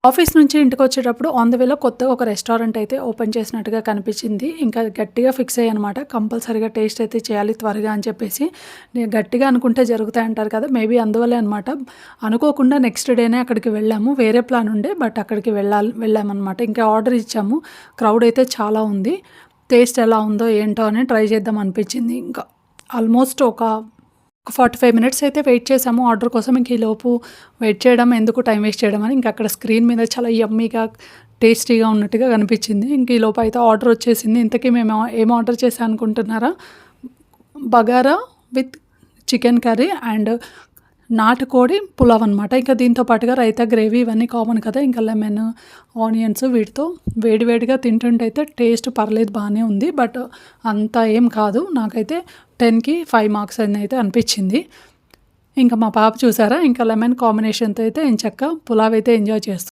Office నుంచి ఇంటికొచ్చేటప్పుడు on the వేలో కొత్తగా ఒక రెస్టారెంట్ అయితే ఓపెన్ చేసినట్టుగా కనిపించింది. ఇంకా గట్టిగా ఫిక్స్ అయ్యానమాట. కంపల్సరీగా టేస్ట్ అయితే చేయాలి త్వరగా అని చెప్పేసి. నేను గట్టిగా అనుకుంటే జరుగుతాయంటారు కదా! మేబీ అందువల్లే అనమాట. అనుకోకుండా నెక్స్ట్ డేనే అక్కడికి వెళ్ళాము. వేరే ప్లాన్ ఉండే బట్ అక్కడికి వెళ్ళామనమాట. ఇంకా ఆర్డర్ ఇచ్చాము. క్రౌడ్ అయితే చాలా ఉంది. టేస్ట్ ఎలా ఉందో ఏంటో అని ట్రై చేద్దాం అనిపించింది. ఇంకా ఆల్మోస్ట్ ఒక 45 మినిట్స్ అయితే వెయిట్ చేసాము ఆర్డర్ కోసం. ఇంక ఈలోపు వెయిట్ చేయడం ఎందుకు, టైం వేస్ట్ చేయడం అని ఇంక అక్కడ స్క్రీన్ మీద చాలా యమ్మీగా, టేస్టీగా ఉన్నట్టుగా కనిపించింది. ఇంక ఈలోపు అయితే ఆర్డర్ వచ్చేసింది. ఇంతకీ మేము ఏం ఆర్డర్ చేశాం అనుకుంటున్నారా? Bagara with chicken curry and నాటుకోడి పులావ్ అనమాట. ఇంకా దీంతో పాటుగా రైతా, గ్రేవీ ఇవన్నీ కామన్ కదా! ఇంకా లెమన్, ఆనియన్స్ వీటితో వేడివేడిగా తింటుంటే అయితే టేస్ట్ పర్లేదు బానే ఉంది. బట్ అంత ఏం కాదు. నాకైతే 10కి 5 మార్క్స్ అని అయితే అనిపించింది. ఇంకా మా పాప చూసారా ఇంకా లెమన్ కాంబినేషన్‌తో అయితే ఎంచక్కా పులావ్ అయితే ఎంజాయ్ చేస్తుంది.